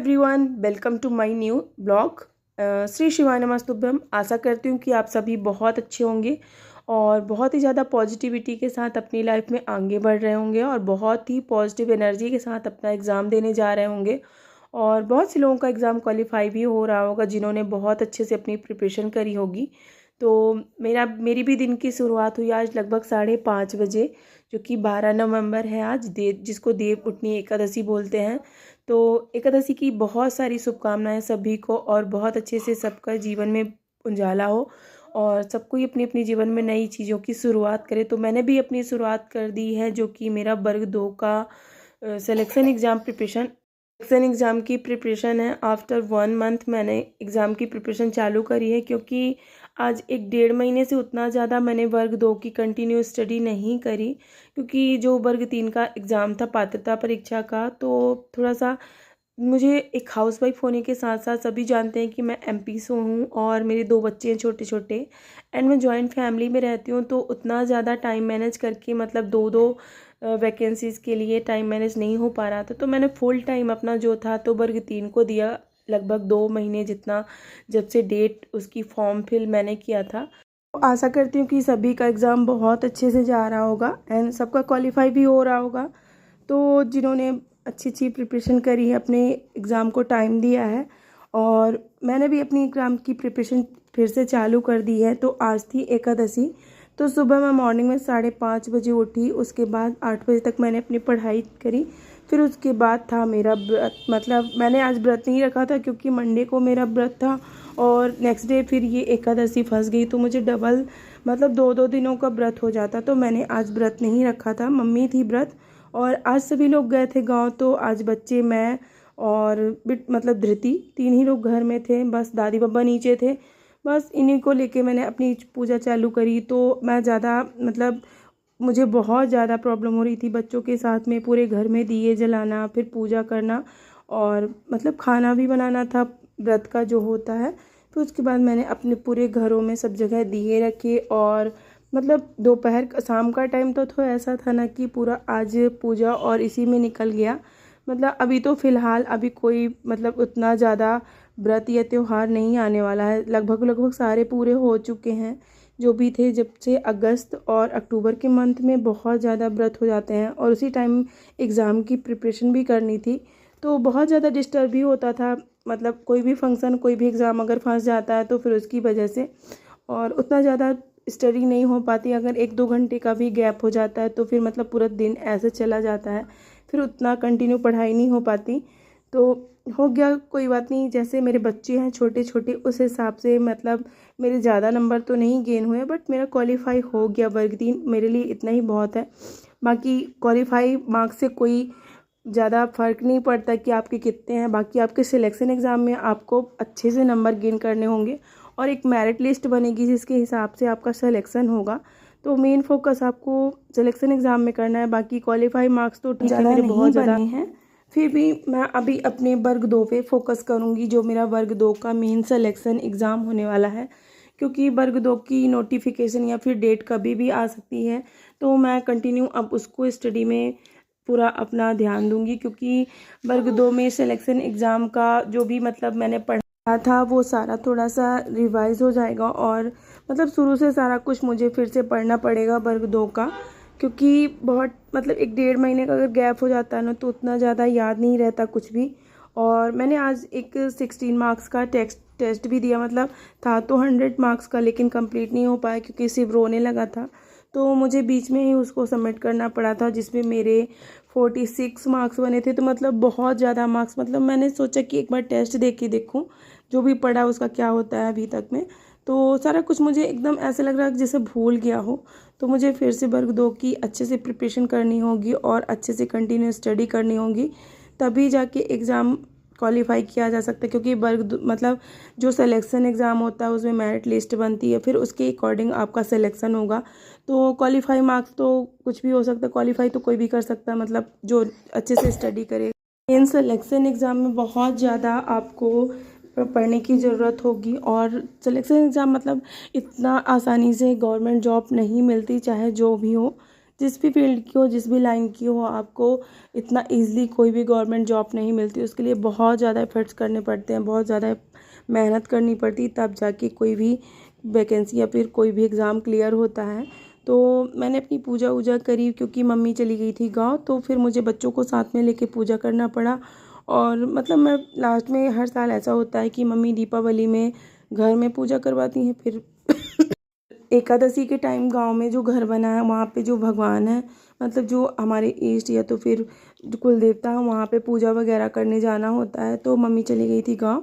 Everyone, welcome to my new blog. Shri शिवाय नमस्तुभ्यम। आशा करती हूँ कि आप सभी बहुत अच्छे होंगे और बहुत ही ज़्यादा पॉजिटिविटी के साथ अपनी लाइफ में आगे बढ़ रहे होंगे और बहुत ही पॉजिटिव एनर्जी के साथ अपना एग्ज़ाम देने जा रहे होंगे। और बहुत से लोगों का एग्ज़ाम क्वालिफाई भी हो रहा होगा जिन्होंने बहुत अच्छे से अपनी प्रिपरेशन करी होगी। तो मेरी भी दिन की शुरुआत हुई आज लगभग 5:30 बजे, जो कि 12 नवंबर है आज, जिसको देव उठनी एकादशी बोलते हैं। तो एकादशी की बहुत सारी शुभकामनाएं सभी को और बहुत अच्छे से सबका जीवन में उजाला हो और सबको ही अपनी अपनी जीवन में नई चीज़ों की शुरुआत करे। तो मैंने भी अपनी शुरुआत कर दी है, जो कि मेरा वर्ग 2 का सिलेक्शन एग्ज़ाम की प्रिपरेशन है। आफ्टर 1 मंथ मैंने एग्ज़ाम की प्रिपरेशन चालू करी है, क्योंकि आज 1-1.5 महीने से उतना ज़्यादा मैंने वर्ग 2 की कंटिन्यू स्टडी नहीं करी, क्योंकि जो वर्ग 3 का एग्ज़ाम था पात्रता परीक्षा का, तो थोड़ा सा मुझे एक हाउसवाइफ होने के साथ साथ सभी जानते हैं कि मैं एमपी से हूँ और मेरे 2 बच्चे हैं छोटे छोटे, एंड मैं जॉइंट फैमिली में रहती हूँ। तो उतना ज़्यादा टाइम मैनेज करके, मतलब 2-2 वैकेंसीज़ के लिए टाइम मैनेज नहीं हो पा रहा था। तो मैंने फुल टाइम अपना जो था तो वर्ग 3 को दिया, लगभग 2 महीने जितना, जब से डेट उसकी फॉर्म फिल मैंने किया था। तो आशा करती हूँ कि सभी का एग्ज़ाम बहुत अच्छे से जा रहा होगा एंड सबका क्वालिफाई भी हो रहा होगा। तो जिन्होंने अच्छी अच्छी प्रिपरेशन करी है, अपने एग्ज़ाम को टाइम दिया है, और मैंने भी अपनी एग्ज़ाम की प्रिपरेशन फिर से चालू कर दी है। तो आज थी एकादशी, तो सुबह मैं मॉर्निंग में 5:30 बजे उठी। उसके बाद 8 बजे तक मैंने अपनी पढ़ाई करी। फिर उसके बाद था मेरा व्रत, मतलब मैंने आज व्रत नहीं रखा था क्योंकि मंडे को मेरा व्रत था और नेक्स्ट डे फिर ये एकादशी फंस गई, तो मुझे डबल मतलब 2-2 दिनों का व्रत हो जाता। तो मैंने आज व्रत नहीं रखा था, मम्मी थी व्रत, और आज सभी लोग गए थे गांव। तो आज बच्चे, मैं और मतलब धृति, 3 ही लोग घर में थे, बस दादी बाबा नीचे थे। बस इन्हीं को लेके मैंने अपनी पूजा चालू करी। तो मैं ज़्यादा मतलब मुझे बहुत ज़्यादा प्रॉब्लम हो रही थी बच्चों के साथ में, पूरे घर में दिए जलाना, फिर पूजा करना और मतलब खाना भी बनाना था व्रत का जो होता है। फिर उसके बाद मैंने अपने पूरे घरों में सब जगह दिए रखे और मतलब दोपहर शाम का टाइम तो ऐसा था ना कि पूरा आज पूजा और इसी में निकल गया। मतलब अभी तो फ़िलहाल अभी कोई मतलब उतना ज़्यादा व्रत या त्यौहार नहीं आने वाला है, लगभग सारे पूरे हो चुके हैं जो भी थे। जब से अगस्त और अक्टूबर के मंथ में बहुत ज़्यादा व्रत हो जाते हैं और उसी टाइम एग्ज़ाम की प्रिपरेशन भी करनी थी, तो बहुत ज़्यादा डिस्टर्ब भी होता था। मतलब कोई भी फंक्शन, कोई भी एग्ज़ाम अगर फंस जाता है तो फिर उसकी वजह से और उतना ज़्यादा स्टडी नहीं हो पाती। अगर 1-2 घंटे का भी गैप हो जाता है तो फिर मतलब पूरा दिन ऐसे चला जाता है, फिर उतना कंटिन्यू पढ़ाई नहीं हो पाती। तो हो गया, कोई बात नहीं, जैसे मेरे बच्चे हैं छोटे छोटे उस हिसाब से मतलब मेरे ज़्यादा नंबर तो नहीं गेन हुए, बट मेरा क्वालिफाई हो गया वर्ग 3, मेरे लिए इतना ही बहुत है। बाकी क्वालिफाई मार्क्स से कोई ज़्यादा फ़र्क नहीं पड़ता कि आपके कितने हैं। बाकी आपके सिलेक्शन एग्ज़ाम में आपको अच्छे से नंबर गेन करने होंगे और एक मेरिट लिस्ट बनेगी जिसके हिसाब से आपका सिलेक्शन होगा। तो मेन फोकस आपको सिलेक्शन एग्ज़ाम में करना है। बाकी क्वालिफाई मार्क्स तो ठीक है, मेरे बहुत ज़्यादा हैं, फिर भी मैं अभी अपने वर्ग 2 पे फोकस करूँगी, जो मेरा वर्ग 2 का मेन सिलेक्शन एग्ज़ाम होने वाला है। क्योंकि वर्ग 2 की नोटिफिकेशन या फिर डेट कभी भी आ सकती है, तो मैं कंटिन्यू अब उसको स्टडी में पूरा अपना ध्यान दूंगी। क्योंकि वर्ग 2 में सिलेक्शन एग्ज़ाम का जो भी मतलब मैंने पढ़ा था वो सारा थोड़ा सा रिवाइज हो जाएगा और मतलब शुरू से सारा कुछ मुझे फिर से पढ़ना पड़ेगा वर्ग 2 का। क्योंकि बहुत मतलब 1-1.5 महीने का अगर गैप हो जाता है ना तो उतना ज़्यादा याद नहीं रहता कुछ भी। और मैंने आज एक 16 मार्क्स का टेस्ट भी दिया, मतलब था तो 100 मार्क्स का, लेकिन कंप्लीट नहीं हो पाया क्योंकि सिर्फ रोने लगा था। तो मुझे बीच में ही उसको सबमिट करना पड़ा था, जिसमें मेरे 46 मार्क्स बने थे। तो मतलब बहुत ज़्यादा मार्क्स, मतलब मैंने सोचा कि एक बार टेस्ट दे के देखूँ जो भी पढ़ा उसका क्या होता है अभी तक में। तो सारा कुछ मुझे एकदम ऐसे लग रहा है जैसे भूल गया हो। तो मुझे फिर से वर्ग 2 की अच्छे से प्रिपरेशन करनी होगी और अच्छे से कंटिन्यू स्टडी करनी होगी, तभी जाके एग्ज़ाम क्वालिफाई किया जा सकता है। क्योंकि मतलब जो सिलेक्शन एग्ज़ाम होता है उसमें मेरिट लिस्ट बनती है, फिर उसके अकॉर्डिंग आपका सिलेक्शन होगा। तो क्वालिफाई मार्क्स तो कुछ भी हो सकता है, क्वालिफाई तो कोई भी कर सकता है, मतलब जो अच्छे से स्टडी करे। इन सिलेक्शन एग्ज़ाम में बहुत ज़्यादा आपको पढ़ने की ज़रूरत होगी और सिलेक्शन एग्ज़ाम मतलब इतना आसानी से गवर्नमेंट जॉब नहीं मिलती, चाहे जो भी हो। जिस भी फील्ड की हो, जिस भी लाइन की हो, आपको इतना ईज़िली कोई भी गवर्नमेंट जॉब नहीं मिलती। उसके लिए बहुत ज़्यादा एफर्ट्स करने पड़ते हैं, बहुत ज़्यादा मेहनत करनी पड़ती, तब जाके कोई भी वैकेंसी या फिर कोई भी एग्ज़ाम क्लियर होता है। तो मैंने अपनी पूजा वूजा करी, क्योंकि मम्मी चली गई थी गाँव, तो फिर मुझे बच्चों को साथ में लेके पूजा करना पड़ा। और मतलब मैं लास्ट में हर साल ऐसा होता है कि मम्मी दीपावली में घर में पूजा करवाती हैं, फिर एकादशी के टाइम गांव में जो घर बना है वहाँ पे जो भगवान है, मतलब जो हमारे इष्ट या तो फिर जो कुल देवता है, वहाँ पे पूजा वगैरह करने जाना होता है। तो मम्मी चली गई थी गांव,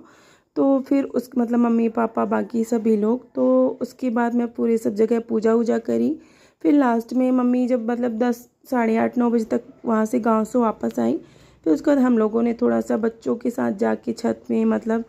तो फिर उस मतलब मम्मी पापा बाकी सभी लोग, तो उसके बाद मैं पूरे सब जगह पूजा वूजा करी। फिर लास्ट में मम्मी जब मतलब 10 साढ़े 8 9 बजे तक वहाँ से गाँव से वापस आई, फिर उसके बाद हम लोगों ने थोड़ा सा बच्चों के साथ जाके छत में मतलब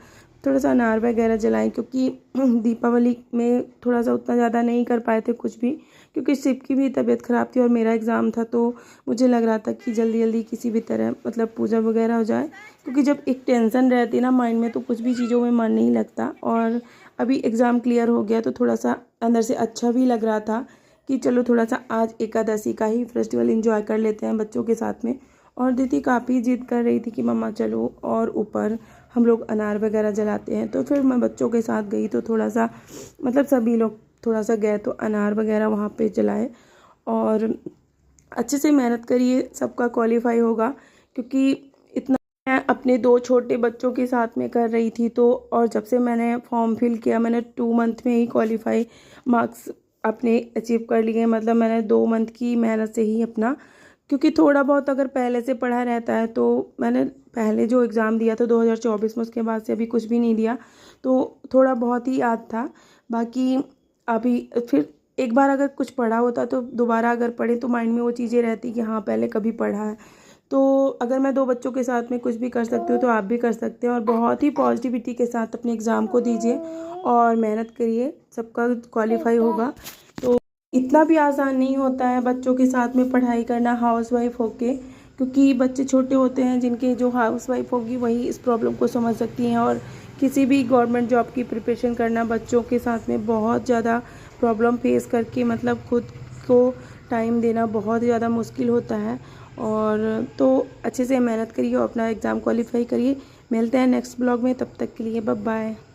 थोड़ा सा अनार वगैरह जलाएं, क्योंकि दीपावली में थोड़ा सा उतना ज़्यादा नहीं कर पाए थे कुछ भी, क्योंकि शिव की भी तबीयत ख़राब थी और मेरा एग्ज़ाम था। तो मुझे लग रहा था कि जल्दी जल्दी किसी भी तरह मतलब पूजा वगैरह हो जाए, क्योंकि जब एक टेंशन रहती है ना माइंड में, तो कुछ भी चीज़ों में मन नहीं लगता। और अभी एग्ज़ाम क्लियर हो गया तो थोड़ा सा अंदर से अच्छा भी लग रहा था कि चलो थोड़ा सा आज एकादशी का ही फेस्टिवल एंजॉय कर लेते हैं बच्चों के साथ में। और दीदी काफ़ी जिद कर रही थी कि मम्मा चलो और ऊपर हम लोग अनार वगैरह जलाते हैं। तो फिर मैं बच्चों के साथ गई, तो थोड़ा सा मतलब सभी लोग थोड़ा सा गए तो अनार वगैरह वहाँ पे जलाए और अच्छे से मेहनत करिए, सबका क्वालिफाई होगा। क्योंकि इतना मैं अपने 2 छोटे बच्चों के साथ में कर रही थी, तो और जब से मैंने फॉर्म फिल किया मैंने 2 मंथ में ही क्वालिफाई मार्क्स अपने अचीव कर लिए। मतलब मैंने 2 मंथ की मेहनत से ही अपना, क्योंकि थोड़ा बहुत अगर पहले से पढ़ा रहता है, तो मैंने पहले जो एग्ज़ाम दिया था 2024 में, उसके बाद से अभी कुछ भी नहीं दिया, तो थोड़ा बहुत ही याद था। बाकी अभी फिर एक बार अगर कुछ पढ़ा होता तो दोबारा अगर पढ़े तो माइंड में वो चीज़ें रहती कि हाँ पहले कभी पढ़ा है। तो अगर मैं 2 बच्चों के साथ में कुछ भी कर सकती हूँ तो आप भी कर सकते हैं। और बहुत ही पॉजिटिविटी के साथ अपने एग्ज़ाम को दीजिए और मेहनत करिए, सबका क्वालिफाई होगा। तो इतना भी आसान नहीं होता है बच्चों के साथ में पढ़ाई करना हाउसवाइफ होके, क्योंकि बच्चे छोटे होते हैं, जिनके जो हाउसवाइफ होगी वही इस प्रॉब्लम को समझ सकती हैं। और किसी भी गवर्नमेंट जॉब की प्रिपरेशन करना बच्चों के साथ में बहुत ज़्यादा प्रॉब्लम फेस करके मतलब खुद को टाइम देना बहुत ज़्यादा मुश्किल होता है। और तो अच्छे से मेहनत करिए और अपना एग्ज़ाम क्वालिफाई करिए। मिलते हैं नेक्स्ट ब्लॉग में, तब तक के लिए बाय बाय।